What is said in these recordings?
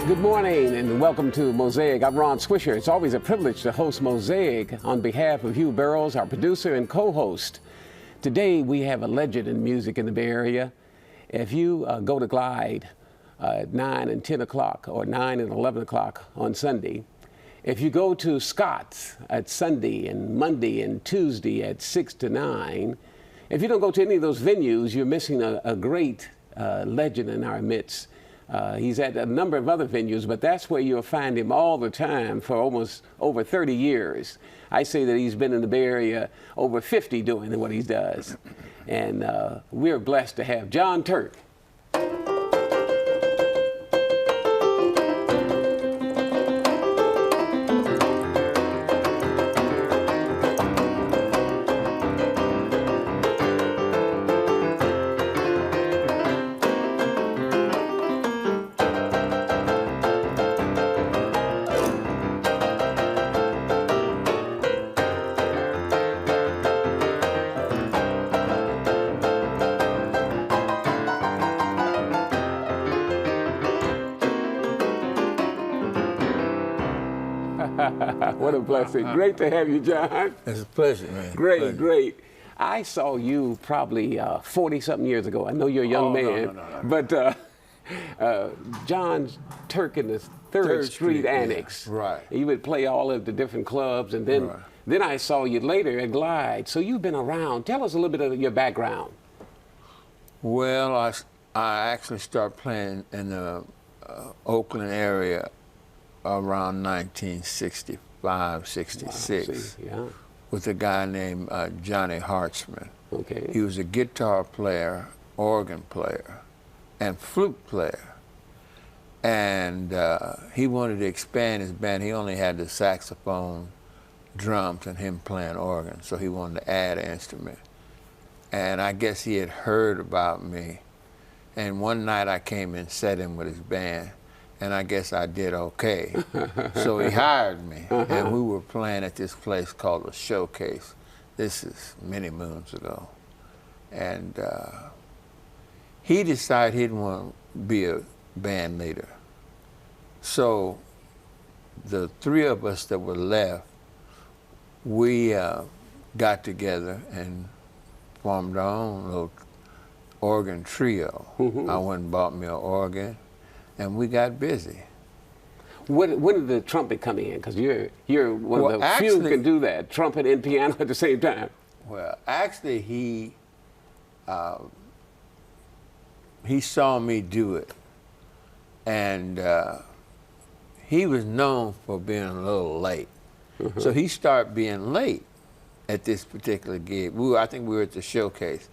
Good morning and welcome to Mosaic. I'm Ron Swisher. It's always a privilege to host Mosaic on behalf of Hugh Burrows, our producer and co-host. Today we have a legend in music in the Bay Area. If you go to Glide at 9 and 10 o'clock or 9 and 11 o'clock on Sunday, if you go to Scott's at Sunday and Monday and Tuesday at 6 to 9, if you don't go to any of those venues, you're missing a great legend in our midst. He's at a number of other venues, but that's where you'll find him all the time for almost over 30 years. I say that he's been in the Bay Area over 50 doing what he does. And we're blessed to have John Turk. What a blessing. Great to have you, John. It's a pleasure, man. Great, great. I saw you probably 40-something years ago. I know you're a young man, no. But John Turk in the Third Street Annex. Yeah, right. You would play all of the different clubs, and then I saw you later at Glide. So you've been around. Tell us a little bit of your background. Well, I actually started playing in the Oakland area around 1965, 66, with a guy named Johnny Heartsman. Okay. He was a guitar player, organ player, and flute player. And he wanted to expand his band. He only had the saxophone, drums, and him playing organ, so he wanted to add an instrument. And I guess he had heard about me. And one night I came and sat in with his band, and I guess I did okay. So he hired me, and we were playing at this place called the Showcase. This is many moons ago. And he decided he didn't want to be a band leader. So the three of us that were left, we got together and formed our own little organ trio. I went and bought me an organ, and we got busy. When did the trumpet come in? Because you're one of the few who can do that, trumpet and piano at the same time. Well, actually, he saw me do it, and he was known for being a little late. So he started being late at this particular gig. I think we were at the Showcase.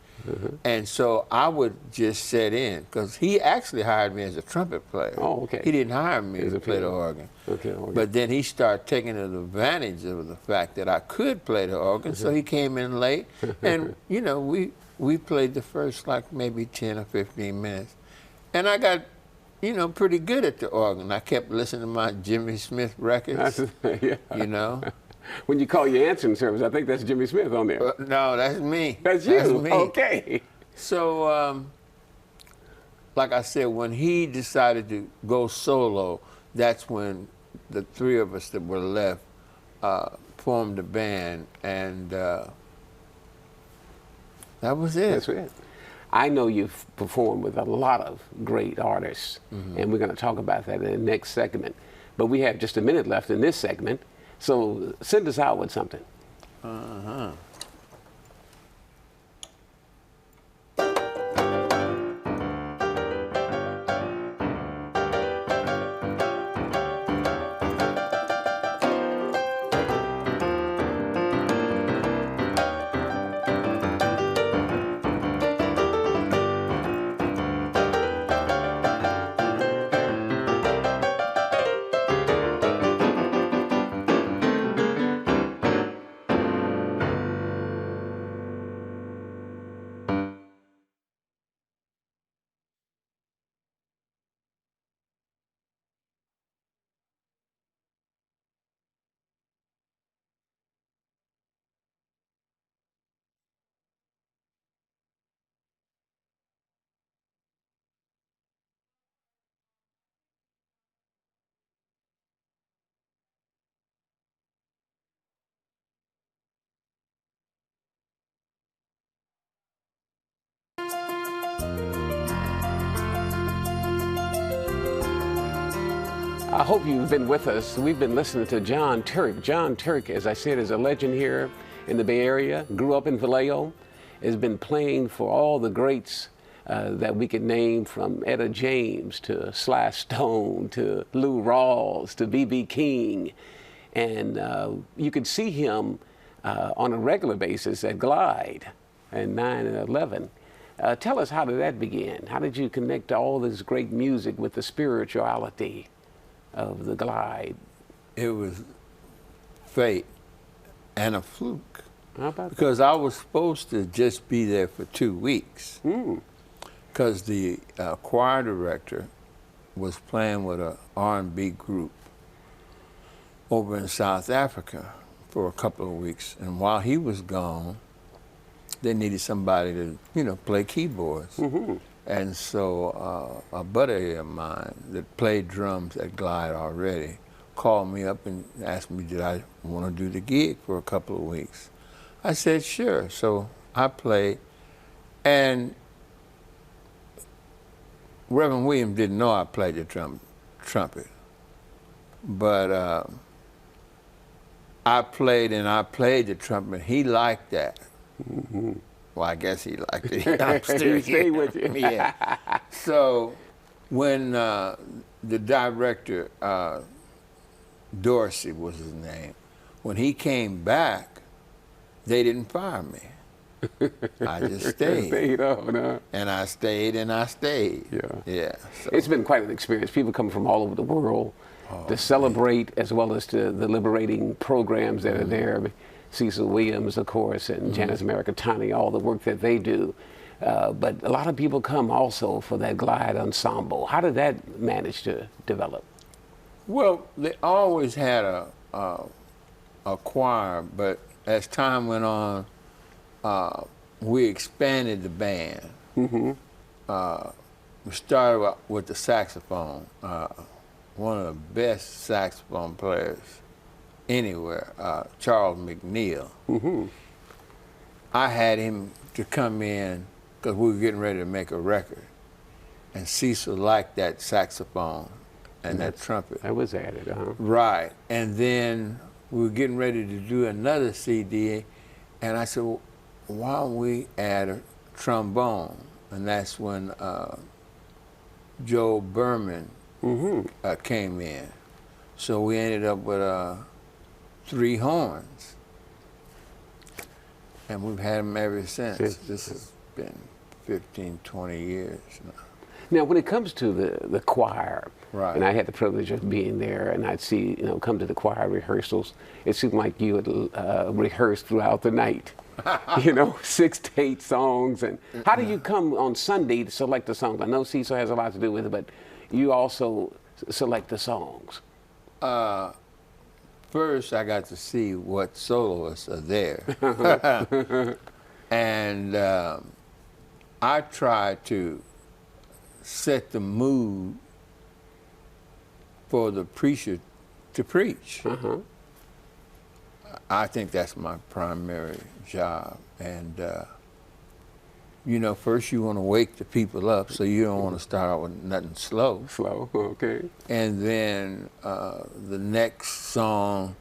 And so I would just sit in, because he actually hired me as a trumpet player. Oh, okay. He didn't hire me to play the organ. Okay. But then he started taking advantage of the fact that I could play the organ, so he came in late. And, you know, we played the first, like, maybe 10 or 15 minutes. And I got, you know, pretty good at the organ. I kept listening to my Jimmy Smith records, you know. When you call your answering service, I think that's Jimmy Smith on there. No, that's me. That's you? That's me. Okay. So, like I said, when he decided to go solo, that's when the three of us that were left formed a band, and that was it. That's it. I know you've performed with a lot of great artists, and we're going to talk about that in the next segment. But we have just a minute left in this segment. So send us out with something. I hope you've been with us. We've been listening to John Turk. John Turk, as I said, is a legend here in the Bay Area. Grew up in Vallejo. Has been playing for all the greats that we could name, from Etta James to Sly Stone to Lou Rawls to B.B. King. And you could see him on a regular basis at Glide and 9 and 11. Tell us, how did that begin? How did you connect all this great music with the spirituality of the Glide? It was fate and a fluke. How about because I was supposed to just be there for 2 weeks. Because the choir director was playing with an R&B group over in South Africa for a couple of weeks. And while he was gone, they needed somebody to, play keyboards. And so a buddy of mine that played drums at Glide already called me up and asked me, did I want to do the gig for a couple of weeks? I said, sure. So I played, and Reverend Williams didn't know I played the trumpet. But I played the trumpet. He liked that. Well, I guess he liked it. I'm still He stayed with you. Yeah. So when the director, Dorsey was his name, when he came back, they didn't fire me. I just stayed. Stayed on, huh? And I stayed and I stayed. Yeah. Yeah. So. It's been quite an experience. People come from all over the world to celebrate, as well as to the liberating programs that are there. Cecil Williams, of course, and Janice Americatani, all the work that they do. But a lot of people come also for that Glide Ensemble. How did that manage to develop? Well, they always had a choir, but as time went on, we expanded the band. We started with the saxophone. One of the best saxophone players anywhere, Charles McNeil. I had him to come in because we were getting ready to make a record, and Cecil liked that saxophone and that trumpet. That was added, huh? Right, and then we were getting ready to do another CD, and I said, well, why don't we add a trombone? And that's when Joe Berman came in. So we ended up with 3 horns. And we've had them ever since. This has been 15, 20 years now. Now, when it comes to the choir, Right. and I had the privilege of being there, and I'd see, come to the choir rehearsals, it seemed like you would rehearse throughout the night. 6 to 8 songs. And how do you come on Sunday to select the songs? I know Cecil has a lot to do with it, but you also select the songs. First, I got to see what soloists are there. And I try to set the mood for the preacher to preach. I think that's my primary job. And, first you want to wake the people up, so you don't want to start out with nothing slow. Slow, okay. And then the next song,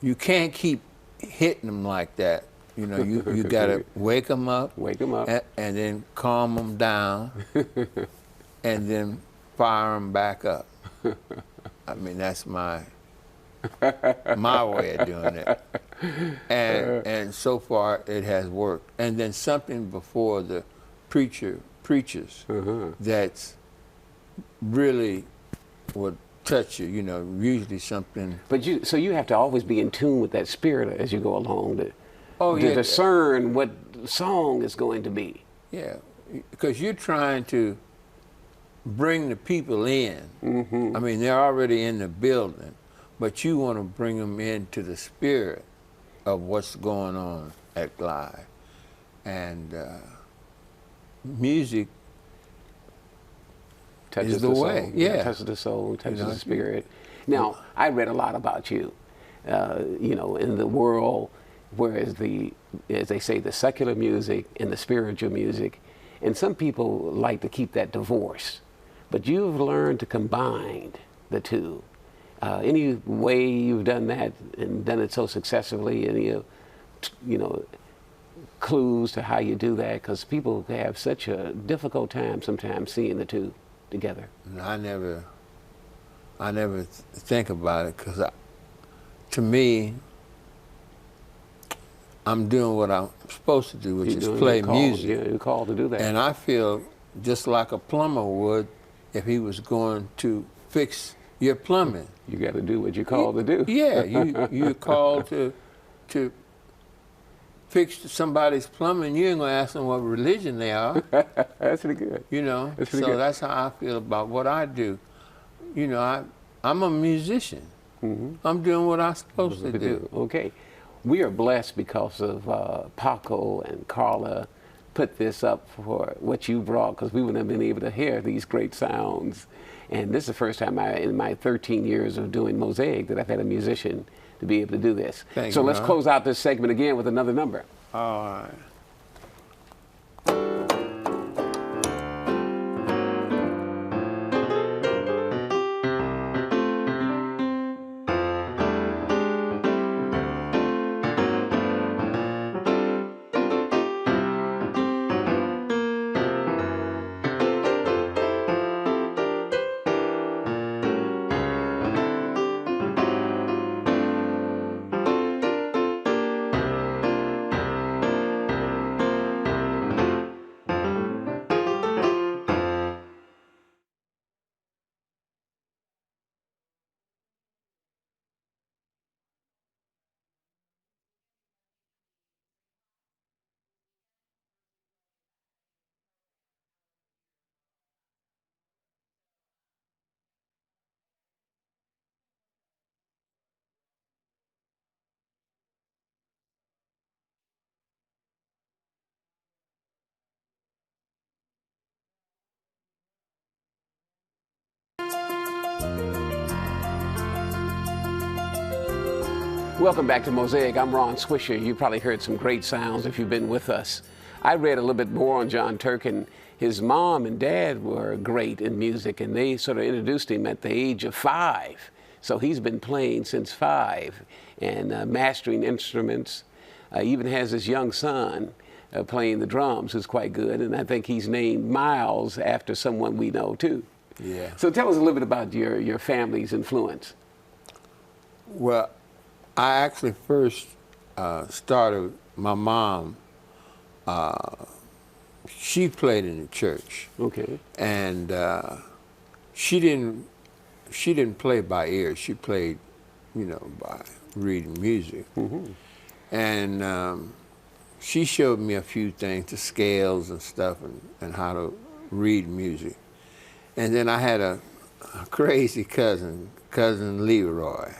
you can't keep hitting them like that. You got to wake them up. Wake them up. And then calm them down. And then fire them back up. I mean, that's my way of doing it. And so far it has worked. And then something before the preacher preaches that's really would touch you, usually something. But so you have to always be in tune with that spirit as you go along to yeah, discern what song is going to be. Yeah, because you're trying to bring the people in. I mean, they're already in the building, but you want to bring them into the spirit of what's going on at Glide. And music Touches is the way. soul. Yeah. Touches the soul, touches the spirit. Now, I read a lot about you, in the world, whereas as they say, the secular music and the spiritual music, and some people like to keep that divorced. But you've learned to combine the two. Any way you've done that and done it so successfully? Any, you know, clues to how you do that? Because people have such a difficult time sometimes seeing the two together. I never think about it, because to me, I'm doing what I'm supposed to do, which is play music. Yeah, you're called to do that. And I feel just like a plumber would if he was going to fix your plumbing. You got to do what you're called to do. Yeah, you're called to fix somebody's plumbing. You ain't gonna ask them what religion they are. That's pretty good. You know, that's so that's how I feel about what I do. You know, I'm a musician. I'm doing what I'm supposed to do. Okay. We are blessed because of Paco and Carla put this up for what you brought, because we wouldn't have been able to hear these great sounds. And this is the first time in my 13 years of doing Mosaic that I've had a musician to be able to do this. Thank so you, let's Ron. close out this segment again with another number. All right. Welcome back to Mosaic. I'm Ron Swisher. You probably heard some great sounds if you've been with us. I read a little bit more on John Turk, and his mom and dad were great in music, and they sort of introduced him at the age of 5. So he's been playing since 5 and mastering instruments. Even has his young son playing the drums, who's quite good, and I think he's named Miles after someone we know too. Yeah. So tell us a little bit about your family's influence. Well, I actually first started, my mom, she played in the church. Okay. And she didn't play by ear. She played, you know, by reading music. And she showed me a few things, the scales and stuff, and how to read music. And then I had a crazy cousin Leroy.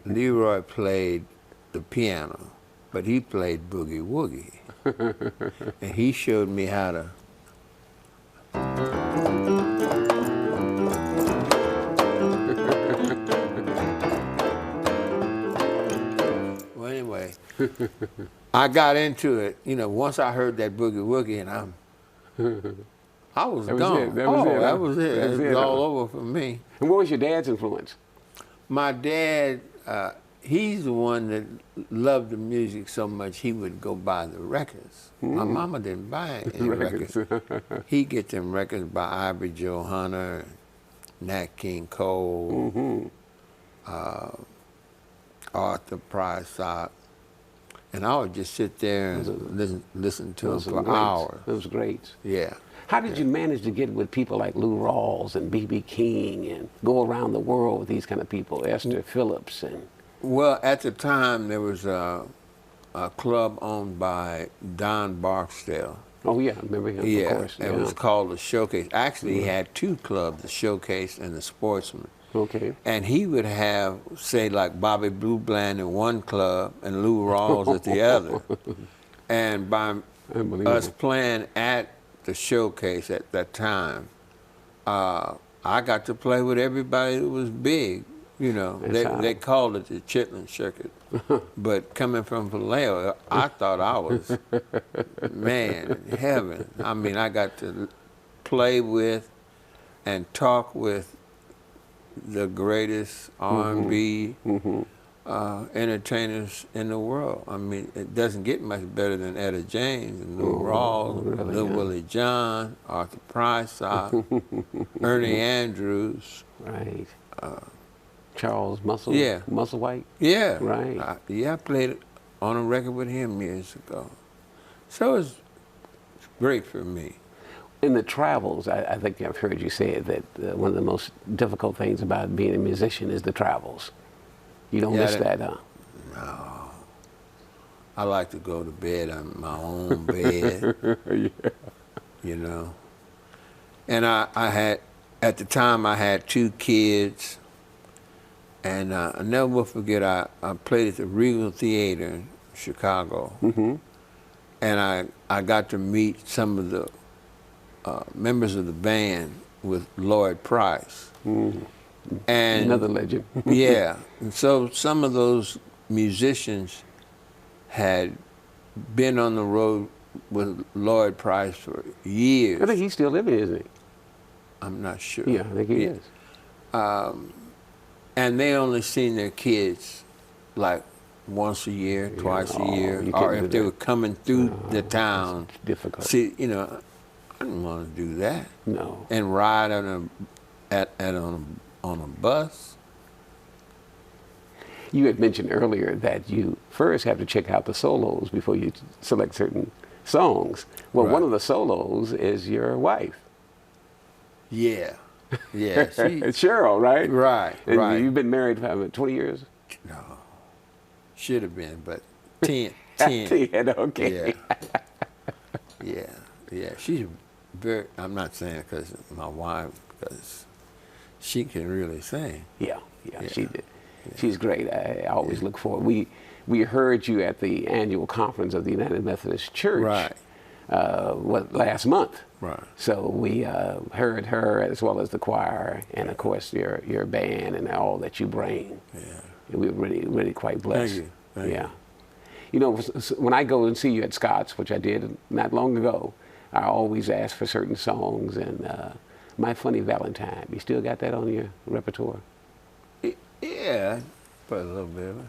Leroy played the piano, but he played boogie woogie. And he showed me how to well, anyway, I got into it, you know, once I heard that boogie woogie, and I was gone. That was it. It was all over for me. And what was your dad's influence? My dad, he's the one that loved the music so much he would go buy the records. My mama didn't buy any records. He'd get them records by Ivory Joe Hunter, Nat King Cole, Arthur Prysock, and I would just sit there and listen to them for hours. Those greats. Yeah. How did you manage to get with people like Lou Rawls and B.B. King and go around the world with these kind of people, Esther Phillips? And well, at the time, there was a club owned by Don Barksdale. Oh, yeah, I remember him, Yeah, of course. it was called the Showcase. Actually, he had 2 clubs, the Showcase and the Sportsman. Okay. And he would have, say, like Bobby Blue Bland in one club and Lou Rawls at the other. And by us playing at the Showcase at that time, I got to play with everybody that was big. You know, they called it the Chitlin Circuit. But coming from Vallejo, I thought I was, man, heaven. I mean, I got to play with and talk with the greatest R&B entertainers in the world. I mean, it doesn't get much better than Etta James and Lou Rawls, really, Lil yeah. Willie John, Arthur Price, Ernie Andrews. Right. Charles Yeah. Musselwhite. Yeah. Right. I played on a record with him years ago. So it's great for me. In the travels, I think I've heard you say that one of the most difficult things about being a musician is the travels. You don't miss that, huh? No. I like to go to bed on my own bed. Yeah. You know. And I had, at the time, I had 2 kids. And I never will forget, I played at the Regal Theater in Chicago. And I got to meet some of the members of the band with Lloyd Price. And Another legend. yeah. And so some of those musicians had been on the road with Lloyd Price for years. I think he's still living, isn't he? I'm not sure. Yeah, I think he is. And they only seen their kids like once a year, twice a year, or if they were coming through the town. It's difficult. See, you know, I didn't want to do that. No. And ride on a bus. You had mentioned earlier that you first have to check out the solos before you select certain songs. Well, Right. one of the solos is your wife. Yeah. Yeah. It's Cheryl, right? Right, And right. you've been married for 20 years? No. Should have been, but 10. 10. 10, okay. Yeah. Yeah. She's very, I'm not saying it because my wife, because she can really sing. Yeah, she did. She's great. I always look forward. We heard you at the annual conference of the United Methodist Church. Right. Last month. Right. So we heard her as well as the choir, and of course your band and all that you bring. Yeah. And we were really quite blessed. Thank you. Thank you. You know, when I go and see you at Scott's, which I did not long ago, I always ask for certain songs, and My Funny Valentine. You still got that on your repertoire? Yeah. Put a little bit of it.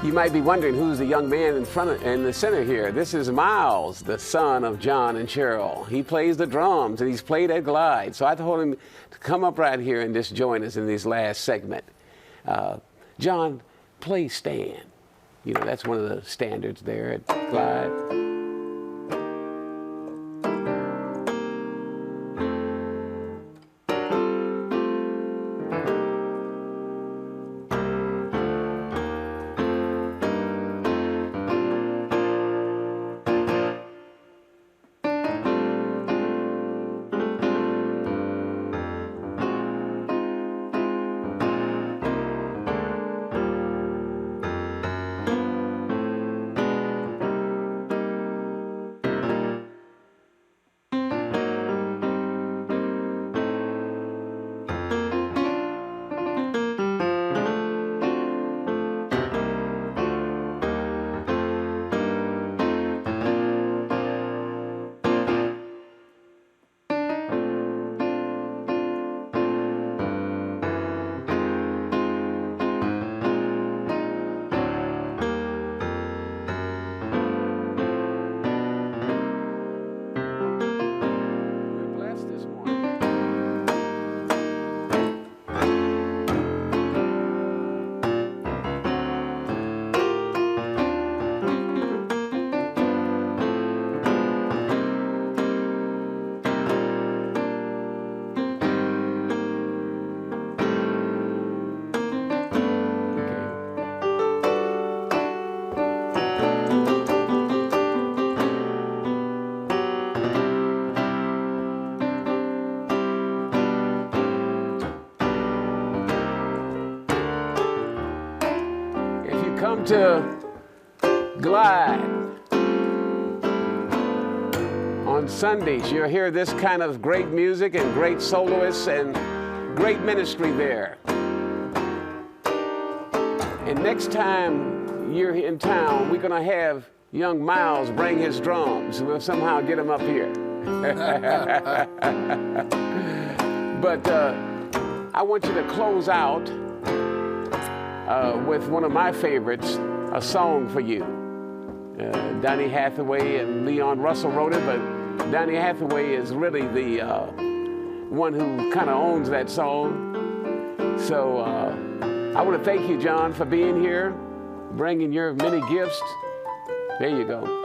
You might be wondering who's the young man in the center here. This is Miles, the son of John and Cheryl. He plays the drums and he's played at Glide. So I told him to come up right here and just join us in this last segment. John, play Stand. You know, that's one of the standards there at Glide. Come to Glide on Sundays. You'll hear this kind of great music and great soloists and great ministry there. And next time you're in town, we're going to have young Miles bring his drums. We'll somehow get him up here. But I want you to close out with one of my favorites, A Song for You. Donny Hathaway and Leon Russell wrote it, but Donny Hathaway is really the one who kind of owns that song. So I want to thank you, John, for being here, bringing your many gifts. There you go.